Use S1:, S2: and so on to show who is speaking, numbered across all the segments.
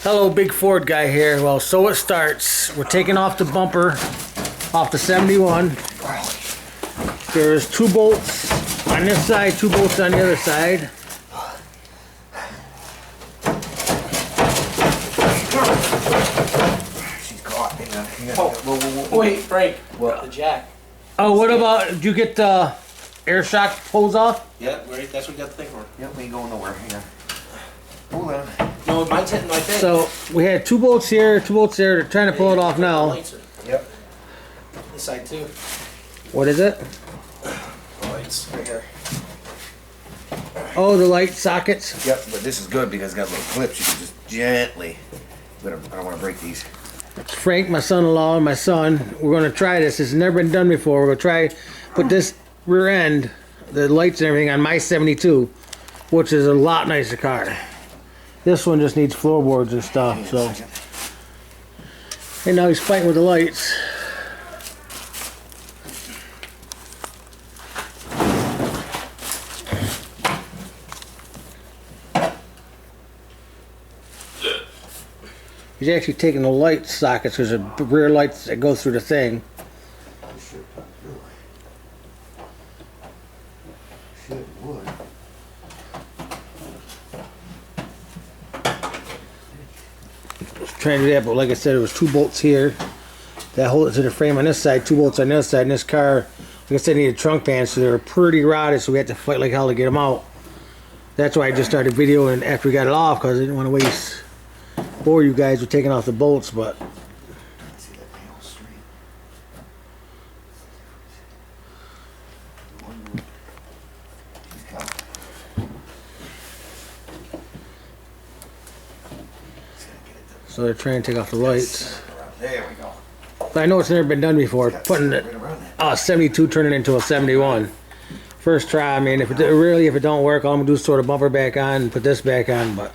S1: Hello, Big Ford guy here. Well, so it starts. We're taking off the bumper off the 71. There's 2 bolts on this side, 2 bolts on the other side.
S2: She's caught.
S3: Oh, wait, Frank.
S2: What?
S3: The jack.
S1: Oh, what about, did you get the air shock hose off?
S3: Yeah, right. That's what you got to think for.
S2: Yep, we ain't going nowhere. Hang on. Hold on.
S3: No, mine's hitting my thing.
S1: So we had 2 bolts here, 2 bolts there. They're trying to pull it off now.
S2: Yep.
S3: This side too.
S1: What is it?
S3: Lights right here.
S1: Oh, the light sockets.
S2: Yep, but this is good because it's got little clips. You can just gently. But I don't want to break these.
S1: Frank, my son-in-law, and my son, we're going to try this. It's never been done before. We're going to try put this rear end, the lights and everything, on my 72, which is a lot nicer car. This one just needs floorboards and stuff. So, and now he's fighting with the lights. He's actually taking the light sockets. There's a rear lights that go through the thing. Trying to do that, but like I said, there was 2 bolts here that hold it to the frame on this side, 2 bolts on this side. And this car, like I said, needed trunk pans, so they were pretty rotted, so we had to fight like hell to get them out. That's why I just started videoing after we got it off, because I didn't want to waste bore you guys with taking off the bolts. But so they're trying to take off the lights.
S2: There we go.
S1: But I know it's never been done before. Putting a 72 turning into a 71. First try. I mean, if it don't work, all I'm gonna do is throw the bumper back on and put this back on. But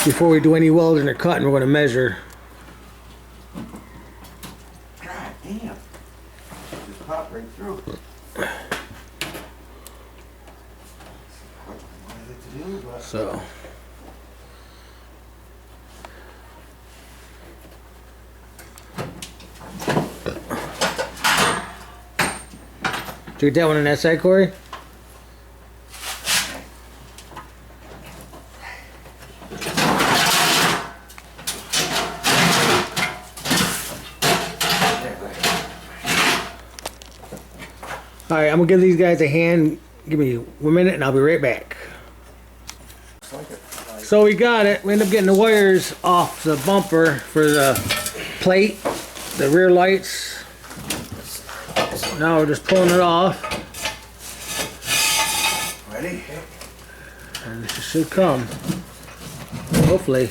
S1: before we do any welding or cutting, we're gonna measure.
S2: God damn. Just popped right through.
S1: So. Did you get that one on that side, Corey? Alright, I'm gonna give these guys a hand. Give me 1 minute and I'll be right back. So we got it. We ended up getting the wires off the bumper for the plate, the rear lights. Now we're just pulling it off.
S2: Ready?
S1: And it should come. Hopefully.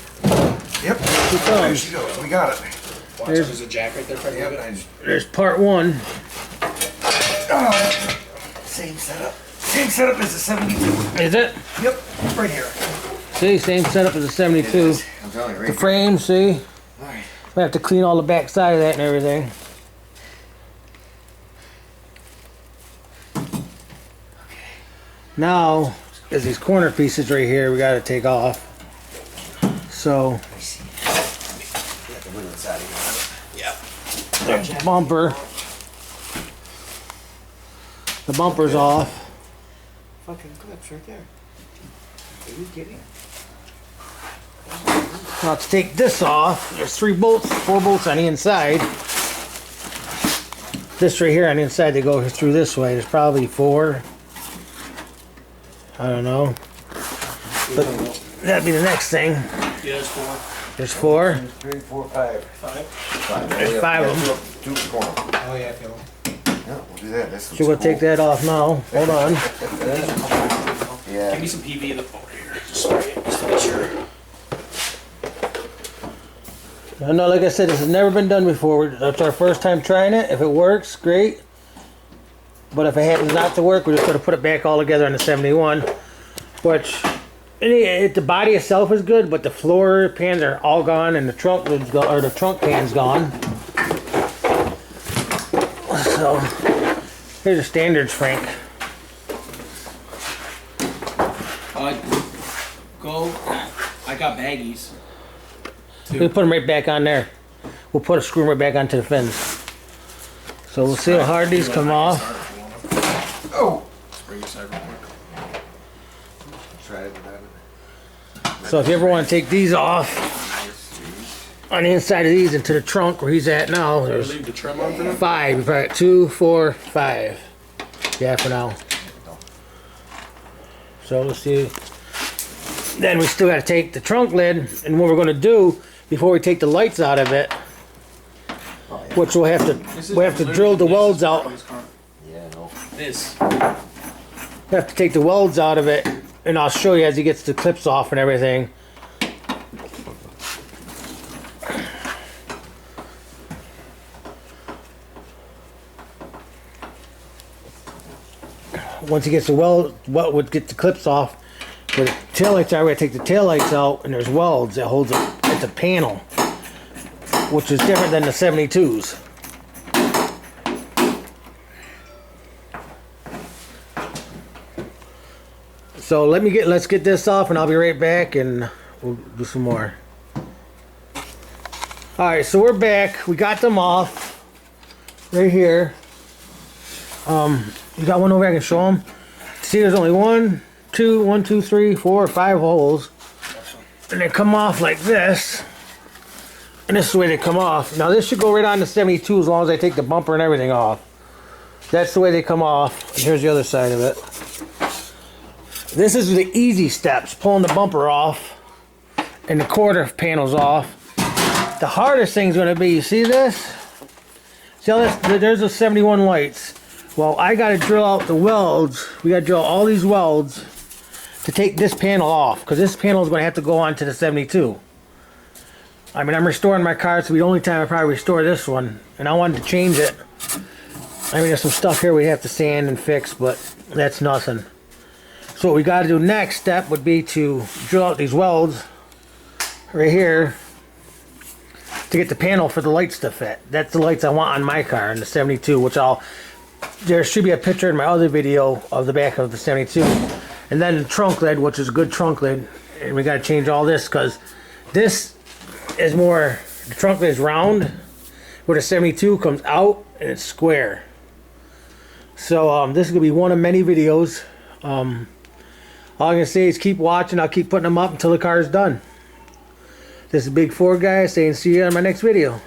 S2: Yep. There she goes. We got it.
S3: Watch, there's a jack right there.
S2: Yep.
S1: There's part 1.
S2: Same setup. Same setup as the 72.
S1: Is it?
S2: Yep. Right here.
S1: See, same setup as the 72.
S2: I'm telling you, right
S1: The frame, see?
S2: Alright.
S1: We have to clean all the back side of that and everything. Now, there's these corner pieces right here we gotta take off. So, there's the bumper. The bumper's off.
S2: Fucking clips right there. Are you kidding?
S1: Now let's take this off. There's 3 bolts, 4 bolts on the inside. This right here on the inside, they go through this way. There's probably 4. I don't know. But that'd be the next thing.
S3: Yeah, there's 4.
S1: There's 4.
S2: 3, 4, 5.
S3: 5?
S1: There's 5 of them.
S2: 2 in the corner.
S3: Oh yeah, I feel them.
S2: Yeah, we'll do that. That's
S1: So we'll take that off now. Hold on.
S2: Yeah.
S3: Give me some PV in the phone here. Just spray it, just to make sure.
S1: I know, like I said, this has never been done before. That's our first time trying it. If it works, great. But if it happens not to work, we're just going to put it back all together on the 71. Which, the body itself is good, but the floor pans are all gone and the trunk lid's gone, or the trunk pan's gone. So, here's the standards, Frank.
S3: Go. I got baggies.
S1: We put them right back on there. We'll put a screw right back onto the fins. So we'll see how hard these come off.
S3: Oh! Spring your side real quick.
S2: Try it without it.
S1: So if you ever want to take these off, on the inside of these into the trunk where he's at now, there's
S3: Leave the trim on for now?
S1: 5. We've got 2, 4, 5. Yeah, for now. So let's see. Then we still got to take the trunk lid, and what we're going to do before we take the lights out of it, which we'll have to drill the welds out.
S2: Yeah, no.
S3: This.
S1: We have to take the welds out of it, and I'll show you as he gets the clips off and everything. Once he gets the weld would get the clips off. Where the taillights are, we're gonna take the taillights out, and there's welds that holds it. It's a panel, which is different than the 72s. So let's get this off, and I'll be right back, and we'll do some more. All right, so we're back. We got them off right here. You got one over here I can show them. See, there's only 1, 2, 3, 4, 5 holes, and they come off like this. And this is the way they come off. Now this should go right on the 72 as long as I take the bumper and everything off. That's the way they come off. And here's the other side of it. This is the easy steps, pulling the bumper off and the quarter panels off. The hardest thing is going to be, you see this? See how this, there's the 71 lights. Well, I got to drill out the welds. We got to drill all these welds to take this panel off, because this panel is going to have to go on to the 72. I mean, I'm restoring my car, so the only time I probably restore this one, and I wanted to change it. I mean, there's some stuff here we have to sand and fix, but that's nothing. So what we got to do next step would be to drill out these welds right here to get the panel for the lights to fit. That's the lights I want on my car in the 72, which there should be a picture in my other video of the back of the 72. And then the trunk lid, which is a good trunk lid, and we got to change all this because this is more, the trunk lid is round, where the 72 comes out and it's square. So this is going to be one of many videos. All I'm going to say is keep watching. I'll keep putting them up until the car is done. This is Big 4 guy saying see you on my next video.